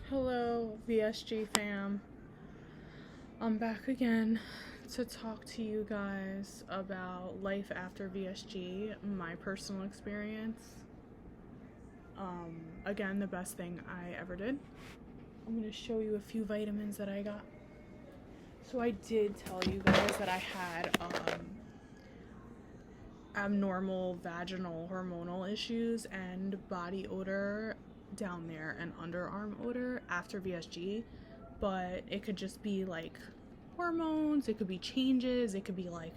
Hello, VSG fam. I'm back again to talk to you guys about life after VSG, my personal experience. Again, the best thing I ever did. I'm going to show you a few vitamins that I got. So I did tell you guys that I had abnormal vaginal hormonal issues and body odor down there and underarm odor after VSG, but it could just be like hormones, it could be changes, it could be like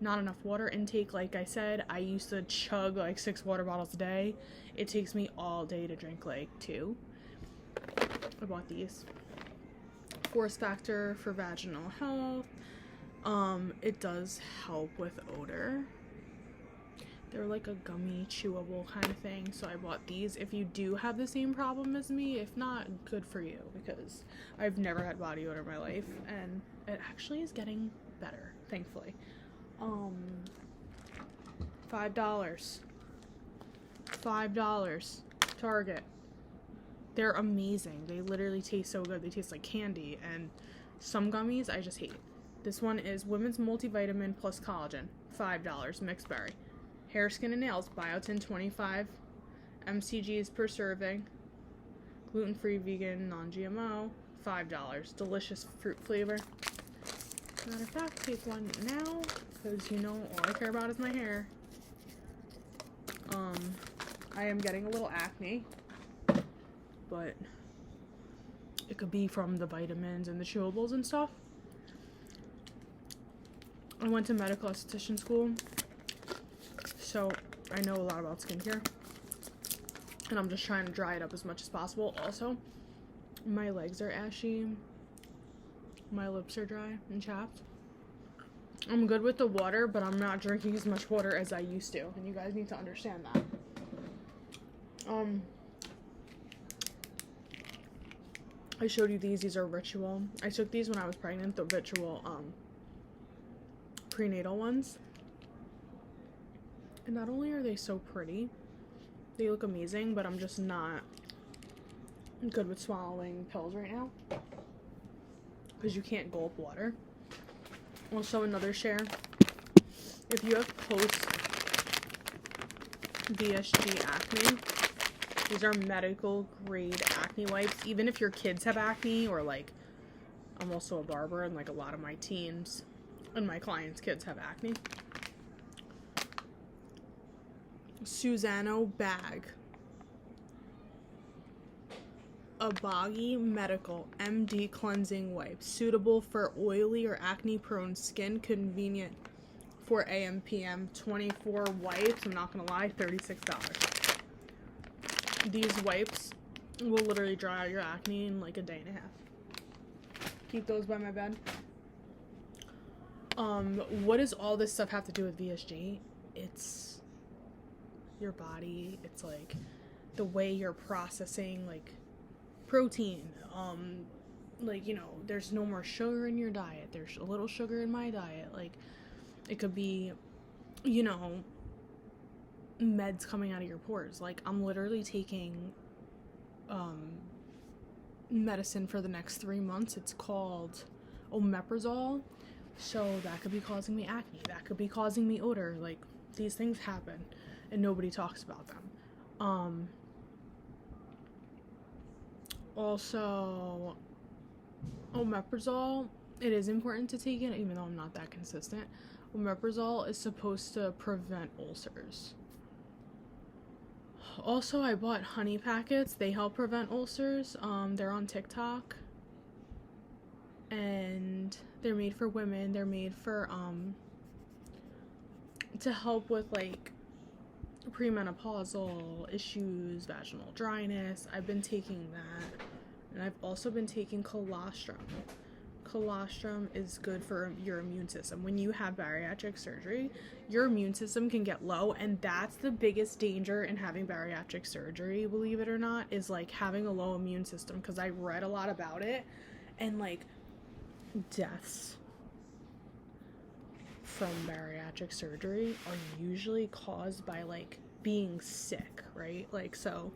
not enough water intake. Like I said, I used to chug like 6 water bottles a day. It takes me all day to drink like 2. I bought these. Force Factor for vaginal health. It does help with odor. They're like a gummy, chewable kind of thing. So I bought these if you do have the same problem as me. If not, good for you, because I've never had body odor in my life, and it actually is getting better, thankfully. $5. $5. Target. They're amazing. They literally taste so good. They taste like candy, and some gummies I just hate. This one is Women's Multivitamin plus Collagen. $5. Mixed berry. Hair, Skin, and Nails, Biotin 25 mcgs per serving, gluten-free, vegan, non-GMO, $5. Delicious fruit flavor. Matter of fact, take one now, because you know all I care about is my hair. I am getting a little acne, but it could be from the vitamins and the chewables and stuff. I went to medical esthetician school, so I know a lot about skincare, and I'm just trying to dry it up as much as possible. Also, my legs are ashy, my lips are dry and chapped. I'm good with the water, but I'm not drinking as much water as I used to, and you guys need to understand that. I showed you these are Ritual. I took these when I was pregnant, the Ritual prenatal ones. And not only are they so pretty, they look amazing, but I'm just not good with swallowing pills right now, because you can't gulp water. Also, another share, if you have post VSG acne, these are medical grade acne wipes. Even if your kids have acne, or like, I'm also a barber, and like a lot of my teens and my clients' kids have acne. Susano Bag. A Boggy Medical MD Cleansing Wipe. Suitable for oily or acne prone skin. Convenient for AM PM. 24 wipes. I'm not gonna lie, $36. These wipes will literally dry out your acne in like a day and a half. Keep those by my bed. What does all this stuff have to do with VSG? It's your body. It's like the way you're processing like protein. Like, you know, there's no more sugar in your diet. There's a little sugar in my diet. Like, it could be, you know, meds coming out of your pores. Like, I'm literally taking medicine for the next 3 months. It's called omeprazole. So that could be causing me acne. That could be causing me odor. Like, these things happen, and nobody talks about them. Also, omeprazole, it is important to take it, even though I'm not that consistent. Omeprazole is supposed to prevent ulcers. Also, I bought honey packets. They help prevent ulcers. They're on TikTok, and they're made for women. They're made for to help with like premenopausal issues, vaginal dryness. I've been taking that, and I've also been taking colostrum. Colostrum is good for your immune system. When you have bariatric surgery, your immune system can get low, and that's the biggest danger in having bariatric surgery, believe it or not, is like having a low immune system, because I read a lot about it, and like deaths from bariatric surgery are usually caused by like being sick, right? Like, so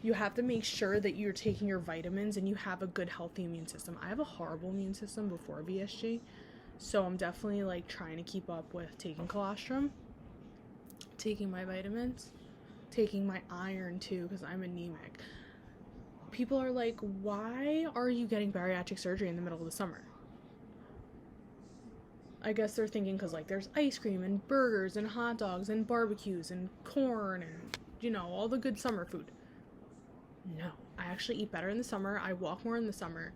you have to make sure that you're taking your vitamins and you have a good, healthy immune system. I have a horrible immune system before VSG, so I'm definitely, like, trying to keep up with taking colostrum, taking my vitamins, taking my iron, too, because I'm anemic. People are like, why are you getting bariatric surgery in the middle of the summer? I guess they're thinking because, like, there's ice cream and burgers and hot dogs and barbecues and corn and, you know, all the good summer food. No, I actually eat better in the summer. I walk more in the summer.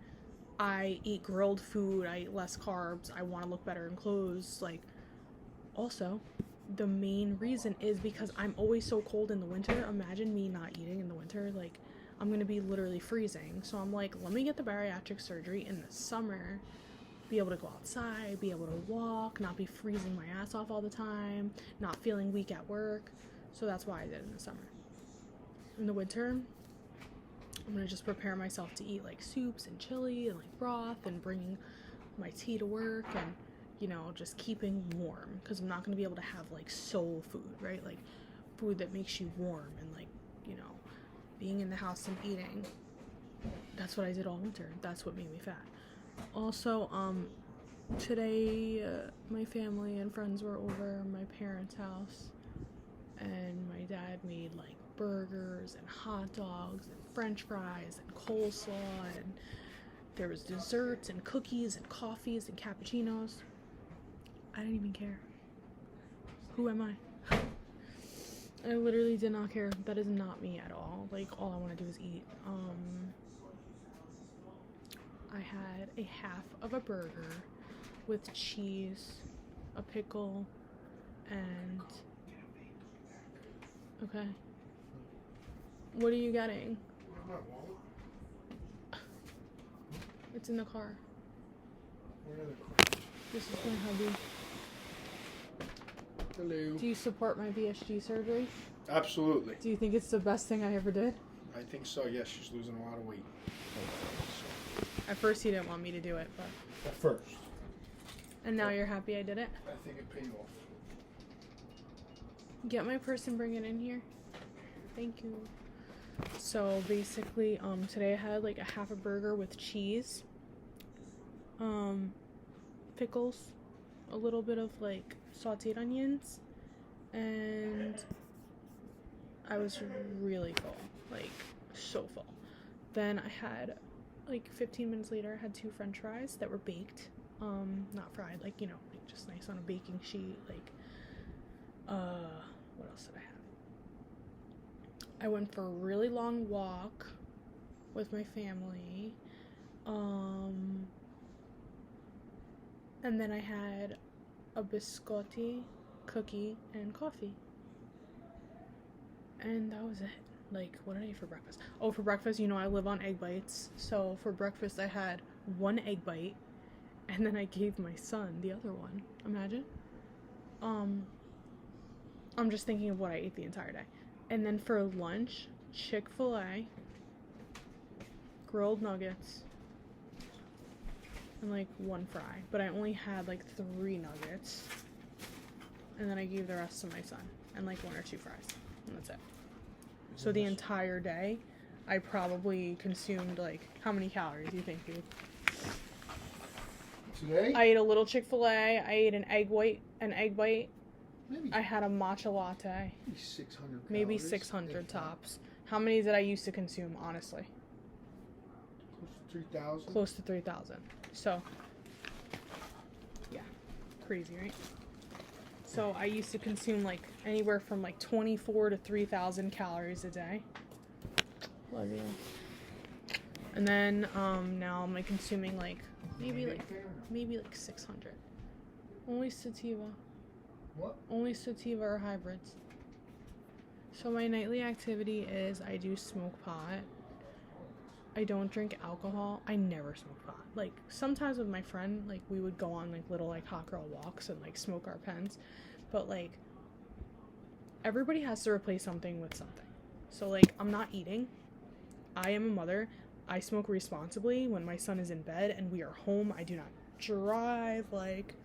I eat grilled food. I eat less carbs. I want to look better in clothes. Like, also, the main reason is because I'm always so cold in the winter. Imagine me not eating in the winter. Like, I'm going to be literally freezing. So I'm like, let me get the bariatric surgery in the summer. Be able to go outside, be able to walk, not be freezing my ass off all the time, not feeling weak at work. So that's why I did it in the summer. In the winter, I'm going to just prepare myself to eat, like, soups and chili and, like, broth and bringing my tea to work and, you know, just keeping warm. Because I'm not going to be able to have, like, soul food, right? Like, food that makes you warm and, like, you know, being in the house and eating. That's what I did all winter. That's what made me fat. Also, today, my family and friends were over my parents' house, and my dad made, like, burgers and hot dogs and french fries and coleslaw, and there was desserts and cookies and coffees and cappuccinos. I didn't even care. Who am I? I literally did not care. That is not me at all. Like, all I want to do is eat. I had a half of a burger with cheese, a pickle, and... Okay. What are you getting? Where's my wallet? It's in the car. Where are the cards? This is my hubby. Hello. Do you support my VSG surgery? Absolutely. Do you think it's the best thing I ever did? I think so, yes. She's losing a lot of weight. At first he didn't want me to do it, but... At first. And now you're happy I did it? I think it paid off. Get my purse and bring it in here. Thank you. So basically, today I had, like, a half a burger with cheese, pickles, a little bit of, like, sauteed onions, and I was really full, like, so full. Then I had, like, 15 minutes later, I had 2 french fries that were baked, not fried, like, you know, like, just nice on a baking sheet, like, what else did I have? I went for a really long walk with my family, and then I had a biscotti, cookie, and coffee, and that was it. Like, what did I eat for breakfast? Oh, for breakfast, you know, I live on egg bites, so for breakfast I had 1 egg bite, and then I gave my son the other one. Imagine. I'm just thinking of what I ate the entire day. And then for lunch, Chick-fil-A, grilled nuggets, and, like, 1 fry. But I only had, like, 3 nuggets. And then I gave the rest to my son. And, like, 1 or 2 fries. And that's it. So the entire day, I probably consumed, like, how many calories do you think, dude? Today? I ate a little Chick-fil-A. I ate an egg bite. Maybe. I had a matcha latte. Maybe 600 calories. Maybe 600 tops. How many did I used to consume, honestly? Close to 3,000. Close to 3,000. So, yeah. Crazy, right? So I used to consume, like, anywhere from, like, 24 to 3,000 calories a day. Love you. And then, now I'm, like, consuming, like, maybe like 600. Only sativa. What? Only sativa or hybrids. So my nightly activity is I do smoke pot. I don't drink alcohol. I never smoke pot. Like, sometimes with my friend, like, we would go on, like, little, like, hot girl walks and, like, smoke our pens. But, like, everybody has to replace something with something. So, like, I'm not eating. I am a mother. I smoke responsibly when my son is in bed and we are home. I do not drive. Like,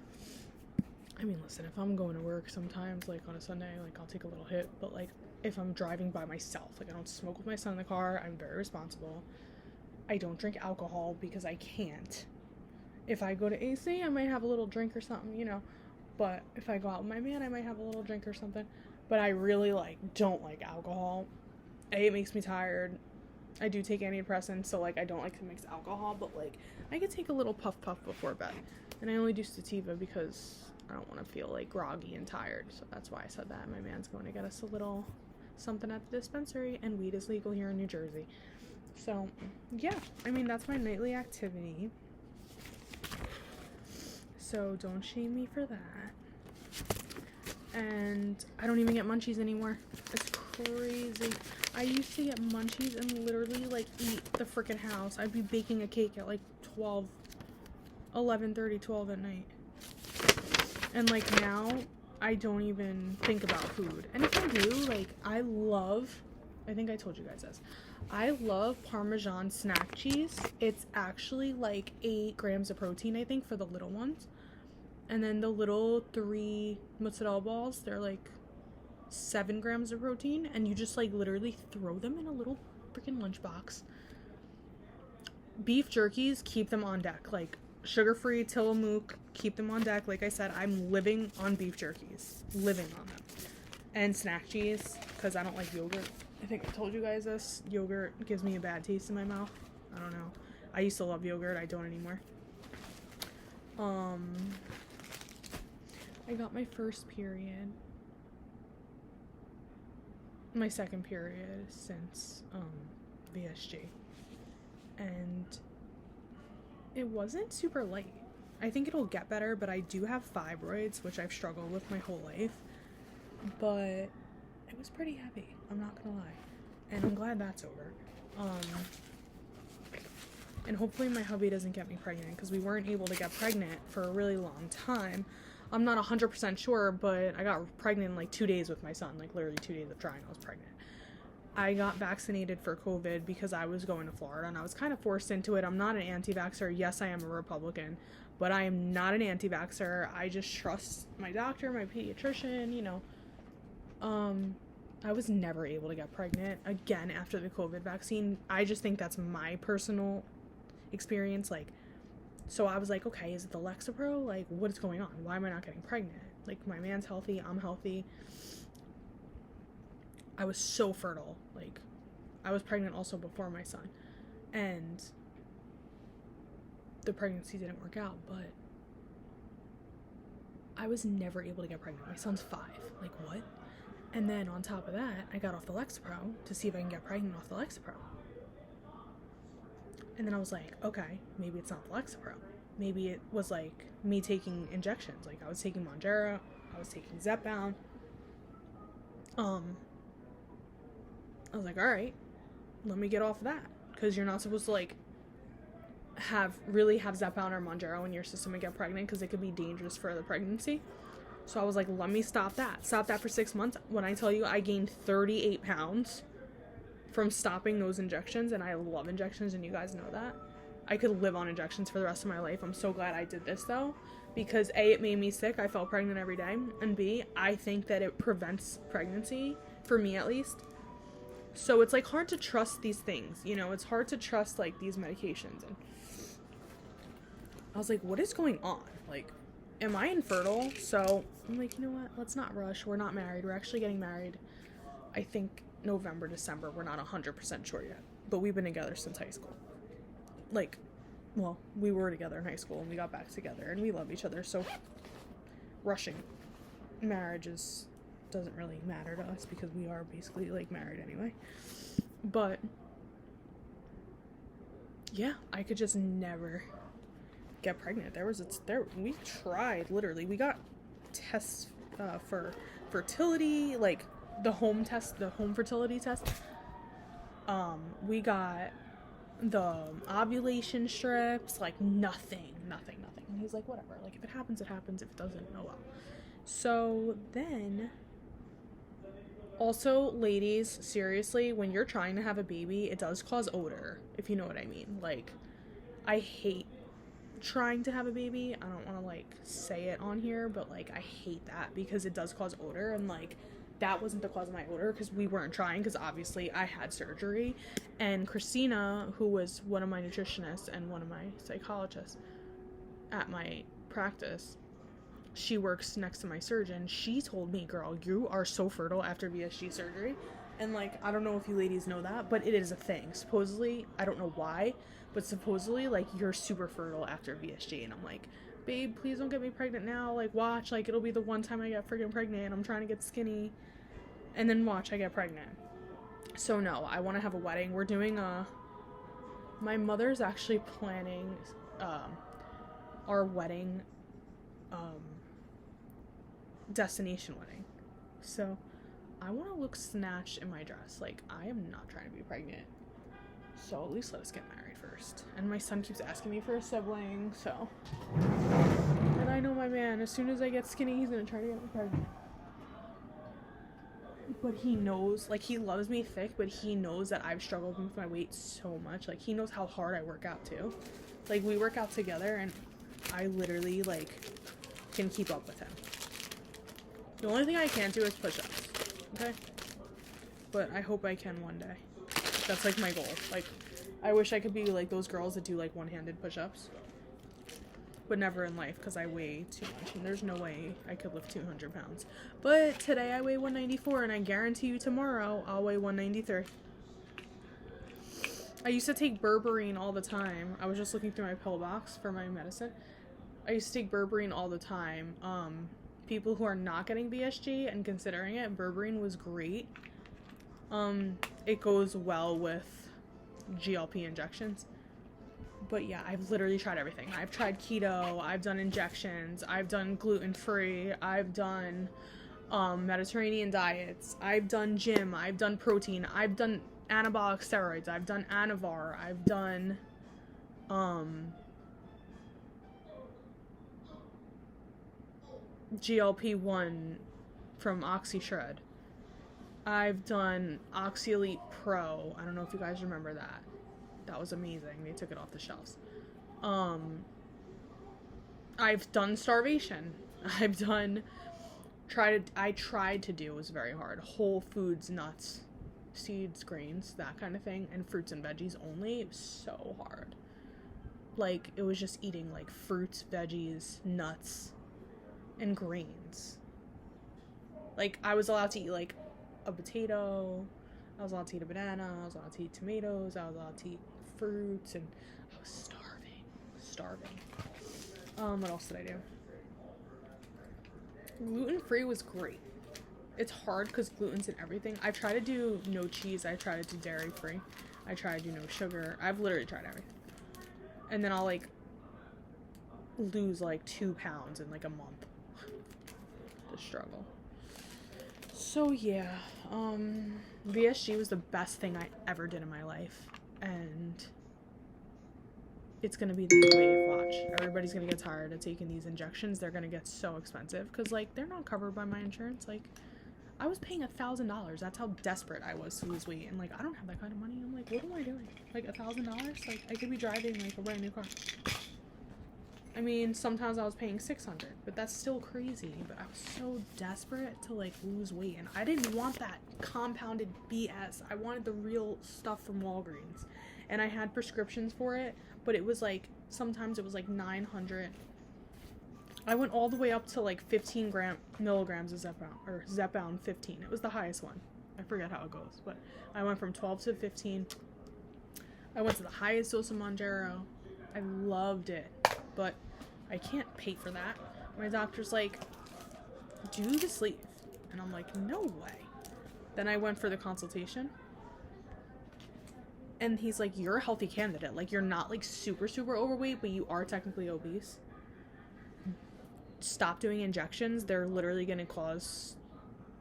I mean, listen, if I'm going to work sometimes, like on a Sunday, like I'll take a little hit, but like if I'm driving by myself, like I don't smoke with my son in the car, I'm very responsible. I don't drink alcohol because I can't. If I go to AC, I might have a little drink or something, you know, but if I go out with my man, I might have a little drink or something, but I really, like, don't like alcohol. It makes me tired. I do take antidepressants, so, like, I don't like to mix alcohol, but, like, I could take a little puff before bed, and I only do sativa because I don't want to feel, like, groggy and tired, so that's why I said that. My man's going to get us a little something at the dispensary, and weed is legal here in New Jersey. So, yeah, I mean, that's my nightly activity. So don't shame me for that. And I don't even get munchies anymore. It's crazy. I used to get munchies and literally, like, eat the freaking house. I'd be baking a cake at, like, 11:30, 12 at night. And, like, now, I don't even think about food. And if I do, like, I think I told you guys this. I love Parmesan snack cheese. It's actually, like, 8 grams of protein, I think, for the little ones. And then the little 3 mozzarella balls, they're like 7 grams of protein. And you just, like, literally throw them in a little freaking lunchbox. Beef jerkies, keep them on deck. Like, sugar-free, Tillamook, keep them on deck. Like I said, I'm living on beef jerkies. Living on them. And snack cheese, because I don't like yogurt. I think I told you guys this. Yogurt gives me a bad taste in my mouth. I don't know. I used to love yogurt. I don't anymore. I got my first period. My second period since VSG. And it wasn't super light. I think it'll get better, but I do have fibroids, which I've struggled with my whole life. But it was pretty heavy, I'm not gonna lie. And I'm glad that's over. And hopefully my hubby doesn't get me pregnant, because we weren't able to get pregnant for a really long time. I'm not 100% sure, but I got pregnant in like 2 days with my son, like literally 2 days of trying, I was pregnant. I got vaccinated for COVID because I was going to Florida, and I was kind of forced into it. I'm not an anti-vaxxer. Yes, I am a Republican, but I am not an anti-vaxxer. I just trust my doctor, my pediatrician, you know. I was never able to get pregnant again after the COVID vaccine. I just think that's my personal experience. Like, so I was like, okay, is it the Lexapro? Like, what is going on? Why am I not getting pregnant? Like, my man's healthy, I'm healthy. I was so fertile. Like, I was pregnant also before my son. And the pregnancy didn't work out, but I was never able to get pregnant. My son's 5. Like, what? And then on top of that, I got off the Lexapro to see if I can get pregnant off the Lexapro. And then I was like, okay, maybe it's not the Lexapro. Maybe it was like me taking injections. Like, I was taking Mounjaro, I was taking Zepbound. I was like, all right, let me get off of that, because you're not supposed to like have Zepbound or Mounjaro in your system and get pregnant, because it could be dangerous for the pregnancy. So I was like, let me stop that for 6 months. When I tell you I gained 38 pounds from stopping those injections, and I love injections, and you guys know that. I could live on injections for the rest of my life. I'm so glad I did this though, because A, it made me sick. I felt pregnant every day, and B, I think that it prevents pregnancy, for me at least. So it's like hard to trust these things, you know, it's hard to trust like these medications. And I was like, what is going on? Like, am I infertile? So I'm like, you know what? Let's not rush. We're not married. We're actually getting married, I think, November, December. We're not 100% sure yet. But we've been together since high school. Like, well, we were together in high school, and we got back together, and we love each other. So rushing marriage doesn't really matter to us, because we are basically, like, married anyway. But yeah, I could just never get pregnant. We tried, literally. We got tests for fertility, like the home fertility test. We got the ovulation strips, like nothing. And he's like, whatever, like if it happens, it happens. If it doesn't, oh well. So then, also, ladies, seriously, when you're trying to have a baby, it does cause odor, if you know what I mean. Like, I hate trying to have a baby. I don't want to, like say it on here, but like I hate that because it does cause odor, and like that wasn't the cause of my odor because we weren't trying, because obviously I had surgery. And Christina, who was one of my nutritionists and one of my psychologists at my practice, she works next to my surgeon. She told me, girl, you are so fertile after VSG surgery. And like, I don't know if you ladies know that, but it is a thing. Supposedly, I don't know why, but supposedly like you're super fertile after VSG. And I'm like, babe, please don't get me pregnant now. Like, watch, like it'll be the one time I get freaking pregnant. I'm trying to get skinny. And then watch, I get pregnant. So no, I want to have a wedding. We're doing my mother's actually planning our wedding destination wedding. So I want to look snatched in my dress. Like, I am not trying to be pregnant. So at least let us get married first. And my son keeps asking me for a sibling, so. And I know my man, as soon as I get skinny, he's going to try to get me pregnant. But he knows, like, he loves me thick, but he knows that I've struggled with my weight so much. Like, he knows how hard I work out, too. Like, we work out together, and I literally, like, can keep up with him. The only thing I can't do is push-ups, okay? But I hope I can one day. That's, like, my goal. Like, I wish I could be, like, those girls that do, like, one-handed push-ups. But never in life, because I weigh too much, and there's no way I could lift 200 pounds. But today I weigh 194, and I guarantee you tomorrow I'll weigh 193. I used to take berberine all the time. I was just looking through my pill box for my medicine. I used to take berberine all the time. People who are not getting BSG and considering it, berberine was great. It goes well with GLP injections. But yeah, I've literally tried everything. I've tried keto, I've done injections, I've done gluten-free, I've done Mediterranean diets, I've done gym, I've done protein, I've done anabolic steroids, I've done Anavar, I've done GLP-1 from OxyShred. I've done OxyElite Pro. I don't know if you guys remember that. That was amazing. They took it off the shelves. I've done starvation. I've done I tried to do, it was very hard, whole foods, nuts, seeds, grains, that kind of thing, and fruits and veggies only. It was so hard. Like, it was just eating like fruits, veggies, nuts, and grains. Like, I was allowed to eat like a potato, I was allowed to eat a banana, I was allowed to eat tomatoes, I was allowed to eat fruits, and I was starving. What else did I do? Gluten-free was great. It's hard because gluten's in everything. I try to do no cheese, I try to do dairy-free, I try to do no sugar. I've literally tried everything. And then I'll like lose like 2 pounds in like a month. The struggle. So yeah, VSG was the best thing I ever did in my life, and it's gonna be the new wave. Watch, everybody's gonna get tired of taking these injections. They're gonna get so expensive because like they're not covered by my insurance. Like, I was paying $1,000. That's how desperate I was to lose weight, and like I don't have that kind of money. I'm like, what am I doing? Like $1,000? Like, I could be driving like a brand new car. I mean, sometimes I was paying $600, but that's still crazy. But I was so desperate to like lose weight, and I didn't want that compounded BS. I wanted the real stuff from Walgreens, and I had prescriptions for it, but it was like, sometimes it was like 900. I went all the way up to like 15 milligrams of Zepbound, or Zepbound 15. It was the highest one. I forget how it goes, but I went from 12 to 15. I went to the highest dose of Mounjaro. I loved it, but I can't pay for that. My doctor's like, do the sleeve. And I'm like, no way. Then I went for the consultation. And he's like, you're a healthy candidate. Like, you're not like super, super overweight, but you are technically obese. Stop doing injections. They're literally going to cause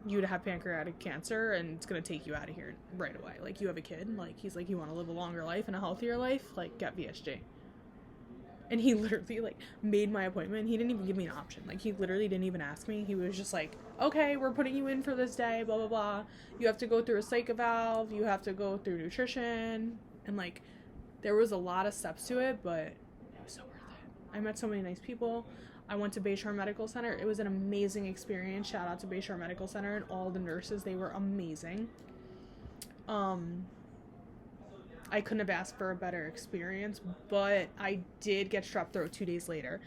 you to have pancreatic cancer, and it's going to take you out of here right away. Like, you have a kid. Like, he's like, you want to live a longer life and a healthier life? Like, get VSG. And he literally, like, made my appointment. He didn't even give me an option. Like, he literally didn't even ask me. He was just like, okay, we're putting you in for this day, blah, blah, blah. You have to go through a psych eval. You have to go through nutrition. And, like, there was a lot of steps to it, but it was so worth it. I met so many nice people. I went to Bayshore Medical Center. It was an amazing experience. Shout out to Bayshore Medical Center and all the nurses. They were amazing. I couldn't have asked for a better experience, but I did get strep throat 2 days later.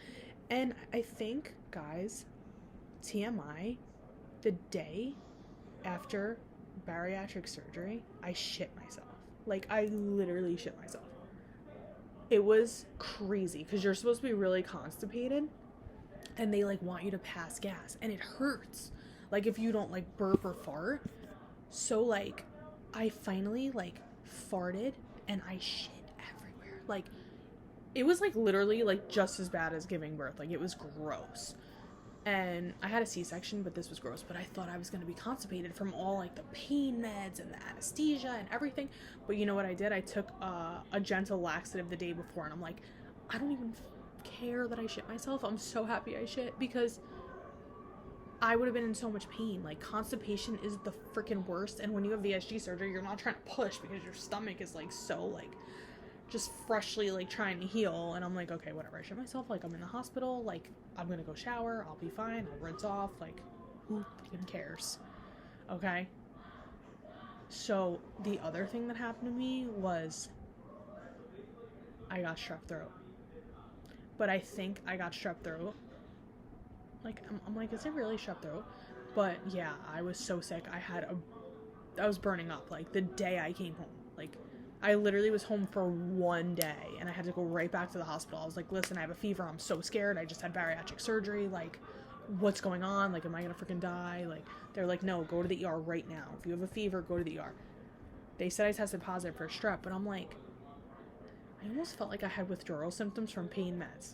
And I think, guys, TMI, the day after bariatric surgery, I shit myself. Like, I literally shit myself. It was crazy because you're supposed to be really constipated and they like want you to pass gas and it hurts. Like, if you don't like burp or fart. So like, I finally like farted and I shit everywhere. Like, it was like literally like just as bad as giving birth. Like, it was gross. And I had a C-section, but this was gross. But I thought I was going to be constipated from all like the pain meds and the anesthesia and everything. But you know what I did? I took a gentle laxative the day before, and I'm like, I don't even care that I shit myself. I'm so happy I shit, because I would have been in so much pain. Like, constipation is the freaking worst. And when you have VSG surgery, you're not trying to push because your stomach is like so like just freshly like trying to heal. And I'm like, okay, whatever, I shit myself, like I'm in the hospital, like I'm gonna go shower, I'll be fine, I'll rinse off, like who fucking cares? Okay. So the other thing that happened to me was I got strep throat. But I think I got strep throat, like I'm like, is it really strep throat? But yeah, I was so sick. I was burning up like the day I came home. Like, I literally was home for 1 day and I had to go right back to the hospital. I was like, listen, I have a fever. I'm so scared. I just had bariatric surgery. Like, what's going on? Like, am I going to freaking die? Like, they're like, no, go to the ER right now. If you have a fever, go to the ER. They said I tested positive for strep, but I'm like, I almost felt like I had withdrawal symptoms from pain meds.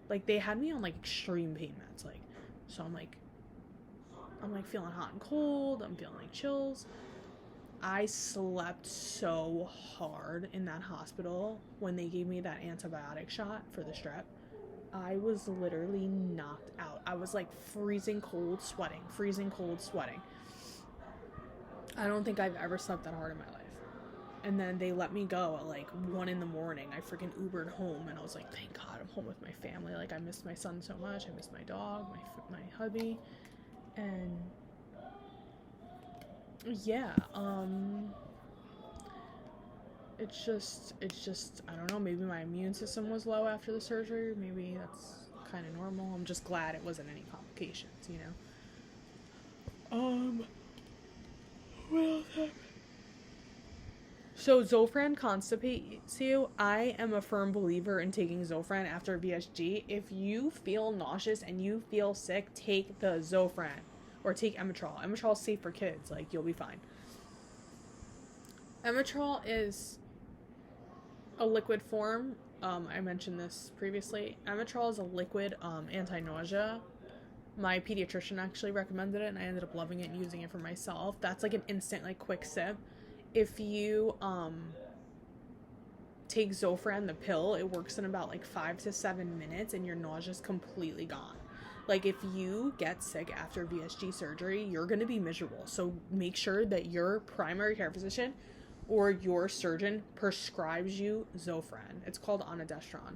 Like, they had me on like extreme pain meds. Like, so I'm like feeling hot and cold. I'm feeling like chills. I slept so hard in that hospital when they gave me that antibiotic shot for the strep. I was literally knocked out. I was like freezing cold, sweating. I don't think I've ever slept that hard in my life. And then they let me go at like 1 a.m. I freaking Ubered home and I was like, thank God I'm home with my family. Like, I missed my son so much. I missed my dog, my hubby. And yeah, it's just, I don't know, maybe my immune system was low after the surgery. Maybe that's kind of normal. I'm just glad it wasn't any complications, you know? What else happened? So Zofran constipates you. I am a firm believer in taking Zofran after VSG. If you feel nauseous and you feel sick, take the Zofran. Or take Emetrol. Emetrol is safe for kids. Like, you'll be fine. Emetrol is a liquid form. I mentioned this previously. Emetrol is a liquid anti-nausea. My pediatrician actually recommended it, and I ended up loving it and using it for myself. That's like an instant, like, quick sip. If you take Zofran, the pill, it works in about like 5 to 7 minutes, and your nausea is completely gone. Like, if you get sick after VSG surgery, you're going to be miserable. So make sure that your primary care physician or your surgeon prescribes you Zofran. It's called onidestron.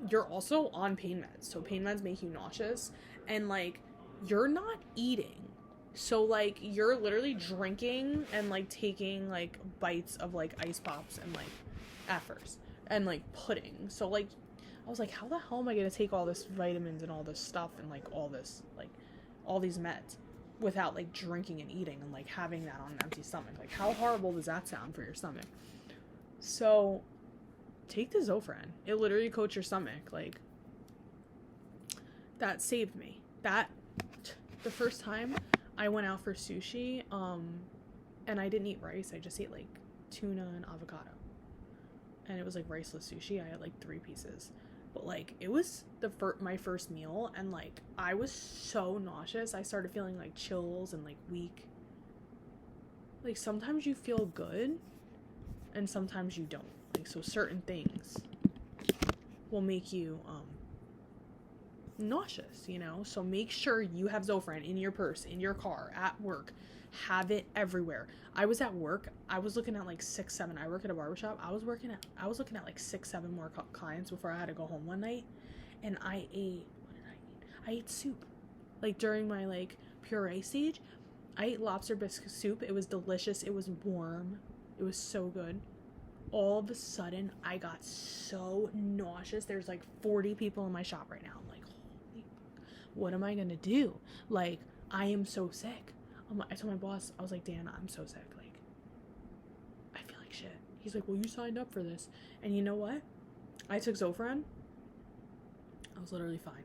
You're also on pain meds. So pain meds make you nauseous. And, like, you're not eating. So, like, you're literally drinking and, like, taking, like, bites of, like, ice pops and, like, Effers. And, like, pudding. So, like, I was like, how the hell am I going to take all this vitamins and all this stuff and, like, all this, like, all these meds without, like, drinking and eating and, like, having that on an empty stomach? Like, how horrible does that sound for your stomach? So, take the Zofran. It literally coats your stomach. Like, that saved me. The first time I went out for sushi, and I didn't eat rice. I just ate, like, tuna and avocado. And it was, like, riceless sushi. I had, like, 3 pieces. But, like, it was my first meal, and, like, I was so nauseous. I started feeling, like, chills and, like, weak. Like, sometimes you feel good, and sometimes you don't. Like, so certain things will make you, nauseous, you know? So make sure you have Zofran in your purse, in your car, at work. Have it everywhere. I was at work. I was looking at like 6, 7. I work at a barbershop. I was looking at like 6, 7 more clients before I had to go home one night. And I ate, what did I eat? I ate soup. Like during my like puree stage, I ate lobster biscuit soup. It was delicious. It was warm. It was so good. All of a sudden, I got so nauseous. There's like 40 people in my shop right now. I'm like, holy fuck, what am I gonna do? Like, I am so sick. I told my boss, I was like, Dan, I'm so sick. Like, I feel like shit. He's like, well, you signed up for this. And you know what? I took Zofran. I was literally fine.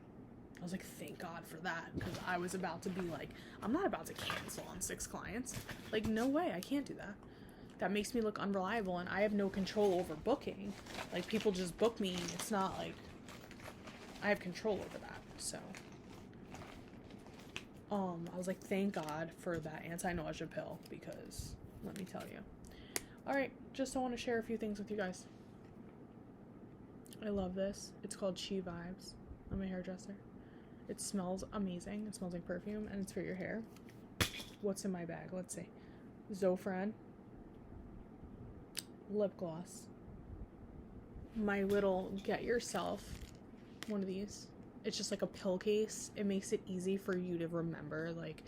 I was like, thank God for that. Because I was about to be like, I'm not about to cancel on 6 clients. Like, no way. I can't do that. That makes me look unreliable, and I have no control over booking. Like, people just book me. It's not like I have control over that. So, I was like, thank God for that anti-nausea pill, because let me tell you. Alright, just want to share a few things with you guys. I love this. It's called Chi Vibes. I'm a hairdresser. It smells amazing. It smells like perfume, and it's for your hair. What's in my bag? Let's see. Zofran. Lip gloss. My little get yourself one of these. It's just like a pill case. It makes it easy for you to remember, like,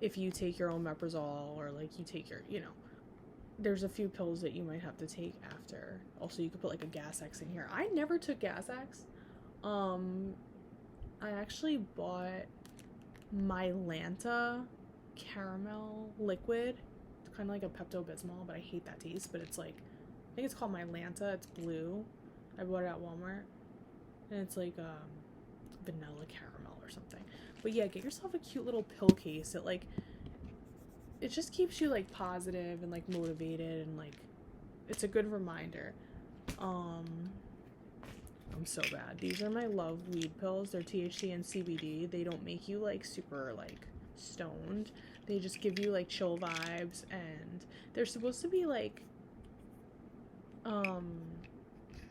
if you take your own omeprazole, or like you take your, you know, there's a few pills that you might have to take after. Also, you could put like a Gas X in here. I never took Gas X. I actually bought my Lanta caramel liquid. It's kind of like a Pepto-Bismol, but I hate that taste. But it's like, I think it's called my Lanta. It's blue. I bought it at Walmart, and it's like vanilla caramel or something. But yeah, get yourself a cute little pill case. It like, it just keeps you like positive and like motivated, and like, it's a good reminder. I'm so bad. These are my love weed pills. They're THC and CBD. They don't make you like super like stoned. They just give you like chill vibes, and they're supposed to be like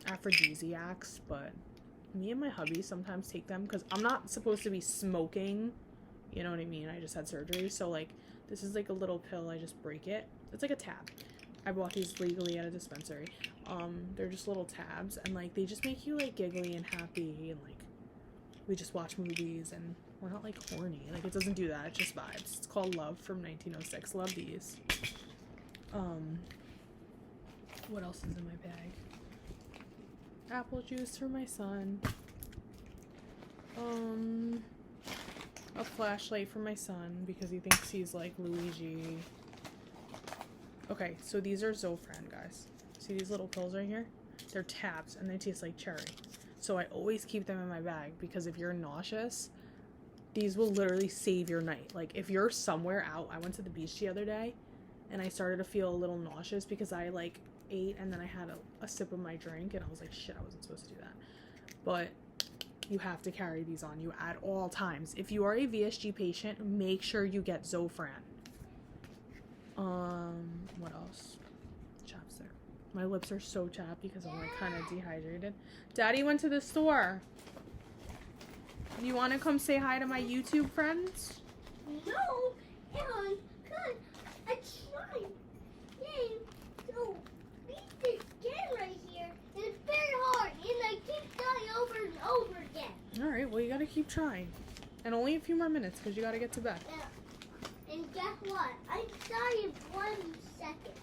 aphrodisiacs, but me and my hubby sometimes take them because I'm not supposed to be smoking, you know what I mean? I just had surgery, so like, this is like a little pill. I just break it. It's like a tab. I bought these legally at a dispensary. They're just little tabs, and like, they just make you like giggly and happy, and like, we just watch movies, and we're not like horny. Like, it doesn't do that. It's just vibes. It's called Love from 1906. Love these. What else is in my bag? Apple juice for my son. A flashlight for my son because he thinks he's like Luigi. Okay, so these are Zofran, guys. See these little pills right here? They're tabs, and they taste like cherry. So I always keep them in my bag, because if you're nauseous, these will literally save your night. Like, if you're somewhere out, I went to the beach the other day, and I started to feel a little nauseous because I like ate, and then I had a sip of my drink, and I was like, shit, I wasn't supposed to do that. But you have to carry these on you at all times. If you are a VSG patient, make sure you get Zofran. What else? Chapstick. My lips are so chapped because I'm like kind of dehydrated. Daddy went to the store. You want to come say hi to my YouTube friends? No, and because I tried. Then, so beat this game right here, and it's very hard, and I keep dying over and over again. All right, well, you got to keep trying. And only a few more minutes because you got to get to bed. Yeah. And guess what? I died in 1 second.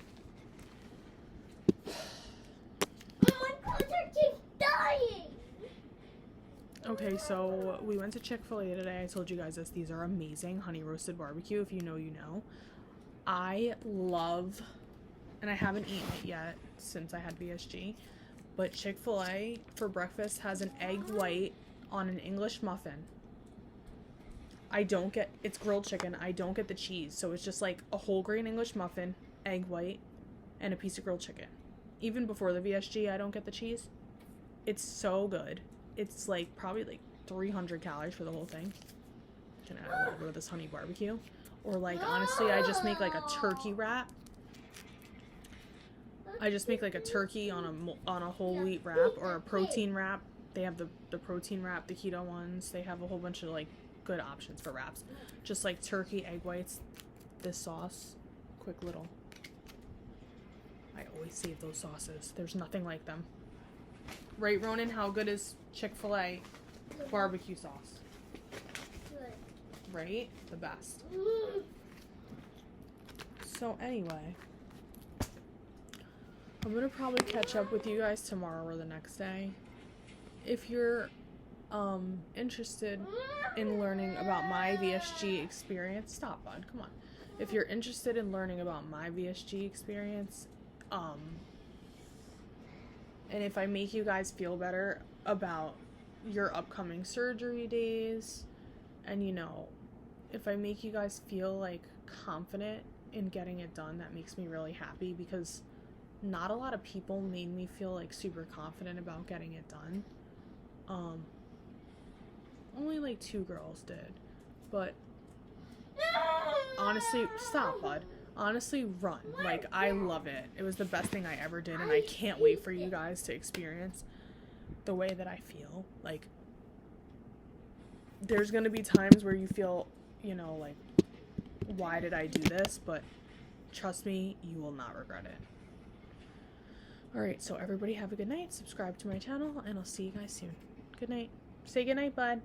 And my brother keeps dying. Okay, so we went to Chick-fil-A today. I told you guys this. These are amazing. Honey roasted barbecue. If you know, you know. I love, and I haven't eaten it yet since I had BSG, but Chick-fil-A for breakfast has an egg white on an English muffin. I don't get, it's grilled chicken. I don't get the cheese. So it's just like a whole grain English muffin, egg white, and a piece of grilled chicken. Even before the VSG, I don't get the cheese. It's so good. It's like probably like 300 calories for the whole thing. Can add a little bit of this honey barbecue. Or like, honestly, I just make like a turkey wrap. I just make like a turkey on a whole wheat wrap or a protein wrap They have the protein wrap, the keto ones. They have a whole bunch of like good options for wraps. Just like turkey, egg whites, this sauce. Quick little. I always save those sauces. There's nothing like them. Right, Ronan? How good is Chick-fil-A barbecue sauce? Good. Right? The best. So anyway, I'm gonna probably catch up with you guys tomorrow or the next day. If you're interested in learning about my VSG experience, stop, bud, come on. If you're interested in learning about my VSG experience, and if I make you guys feel better about your upcoming surgery days, and you know, if I make you guys feel like confident in getting it done, that makes me really happy, because not a lot of people made me feel like super confident about getting it done. Only like 2 girls did, but honestly, stop, bud. Honestly, run. Like, I love it. It was the best thing I ever did, and I can't wait for you guys to experience the way that I feel. Like, there's gonna be times where you feel, you know, like, why did I do this? But trust me, you will not regret it. Alright, so everybody have a good night. Subscribe to my channel, and I'll see you guys soon. Good night. Say good night, bud.